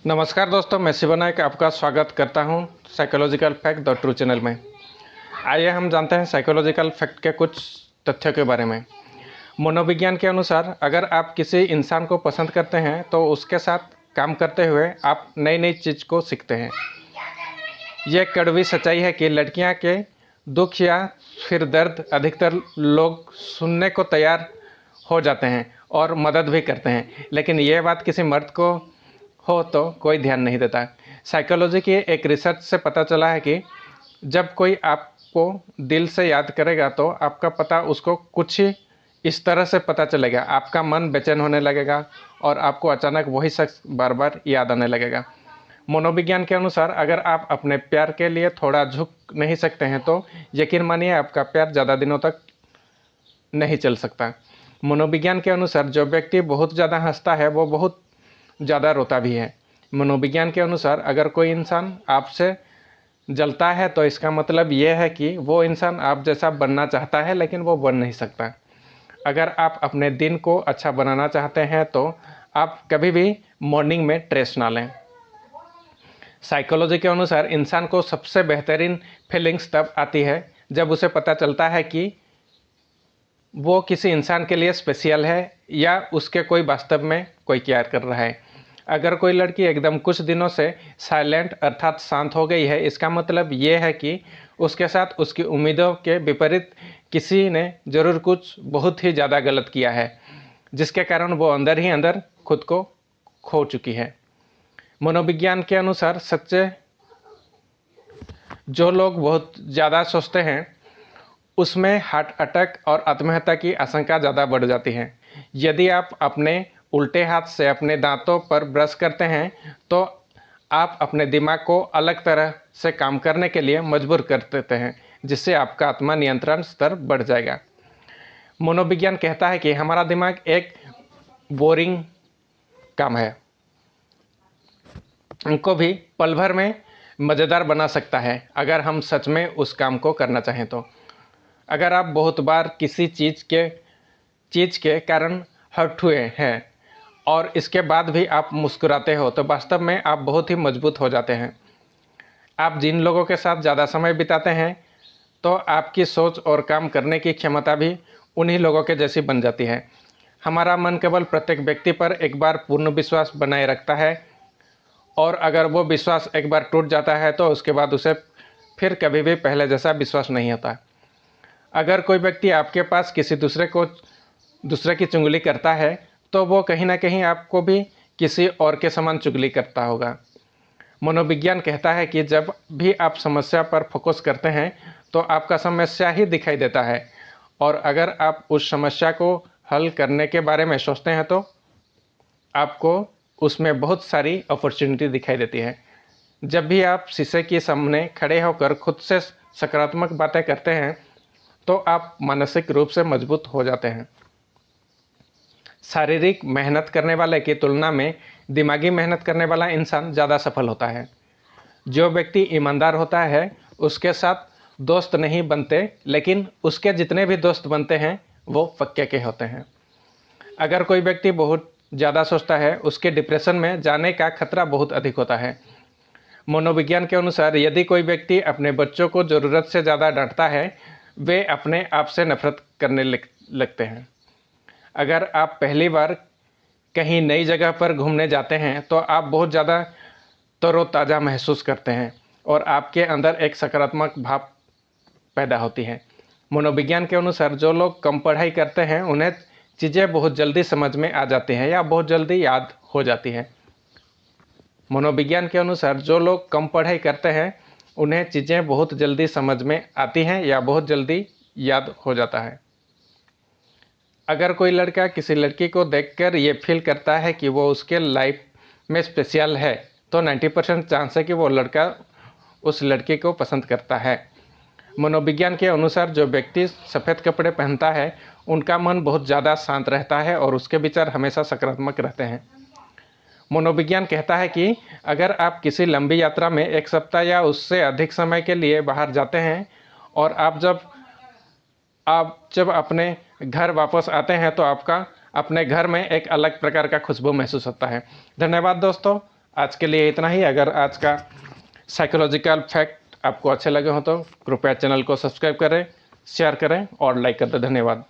नमस्कार दोस्तों, मैं शिवनायक आपका स्वागत करता हूं psychological fact the true channel में। आइए हम जानते हैं साइकोलॉजिकल फैक्ट के कुछ तथ्यों के बारे में। मनोविज्ञान के अनुसार अगर आप किसी इंसान को पसंद करते हैं तो उसके साथ काम करते हुए आप नई नई चीज़ को सीखते हैं। यह कड़वी सच्चाई है कि लड़कियां के दुख या फिर दर्द अधिकतर लोग सुनने को तैयार हो जाते हैं और मदद भी करते हैं, लेकिन यह बात किसी मर्द को हो तो कोई ध्यान नहीं देता। साइकोलॉजी की एक रिसर्च से पता चला है कि जब कोई आपको दिल से याद करेगा तो आपका पता उसको कुछ ही इस तरह से पता चलेगा। आपका मन बेचैन होने लगेगा और आपको अचानक वही शख्स बार बार याद आने लगेगा। मनोविज्ञान के अनुसार अगर आप अपने प्यार के लिए थोड़ा झुक नहीं सकते हैं तो यकीन मानिए आपका प्यार ज़्यादा दिनों तक नहीं चल सकता। मनोविज्ञान के अनुसार जो व्यक्ति बहुत ज़्यादा हंसता है वो बहुत ज़्यादा रोता भी है। मनोविज्ञान के अनुसार अगर कोई इंसान आपसे जलता है तो इसका मतलब यह है कि वो इंसान आप जैसा बनना चाहता है लेकिन वो बन नहीं सकता। अगर आप अपने दिन को अच्छा बनाना चाहते हैं तो आप कभी भी मॉर्निंग में ट्रेस ना लें। साइकोलॉजी के अनुसार इंसान को सबसे बेहतरीन फीलिंग्स तब आती है जब उसे पता चलता है कि वो किसी इंसान के लिए स्पेशल है या उसके कोई वास्तव में कोई केयर कर रहा है। अगर कोई लड़की एकदम कुछ दिनों से साइलेंट अर्थात शांत हो गई है, इसका मतलब ये है कि उसके साथ उसकी उम्मीदों के विपरीत किसी ने ज़रूर कुछ बहुत ही ज़्यादा गलत किया है, जिसके कारण वो अंदर ही अंदर खुद को खो चुकी है। मनोविज्ञान के अनुसार सच्चे जो लोग बहुत ज़्यादा सोचते हैं उसमें हार्ट अटैक और आत्महत्या की आशंका ज़्यादा बढ़ जाती है। यदि आप अपने उल्टे हाथ से अपने दांतों पर ब्रश करते हैं तो आप अपने दिमाग को अलग तरह से काम करने के लिए मजबूर कर देते हैं, जिससे आपका आत्म नियंत्रण स्तर बढ़ जाएगा। मनोविज्ञान कहता है कि हमारा दिमाग एक बोरिंग काम है, उनको भी पल भर में मज़ेदार बना सकता है अगर हम सच में उस काम को करना चाहें तो। अगर आप बहुत बार किसी चीज़ के कारण हर्ट हुए हैं और इसके बाद भी आप मुस्कुराते हो तो वास्तव में आप बहुत ही मजबूत हो जाते हैं। आप जिन लोगों के साथ ज़्यादा समय बिताते हैं तो आपकी सोच और काम करने की क्षमता भी उन्हीं लोगों के जैसी बन जाती है। हमारा मन केवल प्रत्येक व्यक्ति पर एक बार पूर्ण विश्वास बनाए रखता है और अगर वो विश्वास एक बार टूट जाता है तो उसके बाद उसे फिर कभी भी पहले जैसा विश्वास नहीं आता। अगर कोई व्यक्ति आपके पास किसी दूसरे की चुगली करता है तो वो कहीं ना कहीं आपको भी किसी और के समान चुगली करता होगा। मनोविज्ञान कहता है कि जब भी आप समस्या पर फोकस करते हैं तो आपका समस्या ही दिखाई देता है, और अगर आप उस समस्या को हल करने के बारे में सोचते हैं तो आपको उसमें बहुत सारी अपॉर्चुनिटी दिखाई देती है। जब भी आप शीशे के सामने खड़े होकर खुद से सकारात्मक बातें करते हैं तो आप मानसिक रूप से मजबूत हो जाते हैं। शारीरिक मेहनत करने वाले की तुलना में दिमागी मेहनत करने वाला इंसान ज़्यादा सफल होता है। जो व्यक्ति ईमानदार होता है उसके साथ दोस्त नहीं बनते, लेकिन उसके जितने भी दोस्त बनते हैं वो पक्के के होते हैं। अगर कोई व्यक्ति बहुत ज़्यादा सोचता है उसके डिप्रेशन में जाने का खतरा बहुत अधिक होता है। मनोविज्ञान के अनुसार यदि कोई व्यक्ति अपने बच्चों को ज़रूरत से ज़्यादा डांटता है वे अपने आप से नफरत करने लगते हैं। अगर आप पहली बार कहीं नई जगह पर घूमने जाते हैं तो आप बहुत ज़्यादा तरोताज़ा महसूस करते हैं और आपके अंदर एक सकारात्मक भाव पैदा होती है। मनोविज्ञान के अनुसार जो लोग कम पढ़ाई करते हैं उन्हें चीज़ें बहुत जल्दी समझ में आ जाती हैं या बहुत जल्दी याद हो जाती हैं। मनोविज्ञान के अनुसार जो लोग कम पढ़ाई करते हैं उन्हें चीज़ें बहुत जल्दी समझ में आती हैं या बहुत जल्दी याद हो जाता है। अगर कोई लड़का किसी लड़की को देखकर ये फील करता है कि वो उसके लाइफ में स्पेशल है तो 90% चांस है कि वो लड़का उस लड़की को पसंद करता है। मनोविज्ञान के अनुसार जो व्यक्ति सफ़ेद कपड़े पहनता है उनका मन बहुत ज़्यादा शांत रहता है और उसके विचार हमेशा सकारात्मक रहते हैं। मनोविज्ञान कहता है कि अगर आप किसी लंबी यात्रा में एक सप्ताह या उससे अधिक समय के लिए बाहर जाते हैं और आप जब अपने घर वापस आते हैं तो आपका अपने घर में एक अलग प्रकार का खुशबू महसूस होता है। धन्यवाद दोस्तों, आज के लिए इतना ही। अगर आज का साइकोलॉजिकल फैक्ट आपको अच्छे लगे हो तो कृपया चैनल को सब्सक्राइब करें, शेयर करें और लाइक कर दें। धन्यवाद।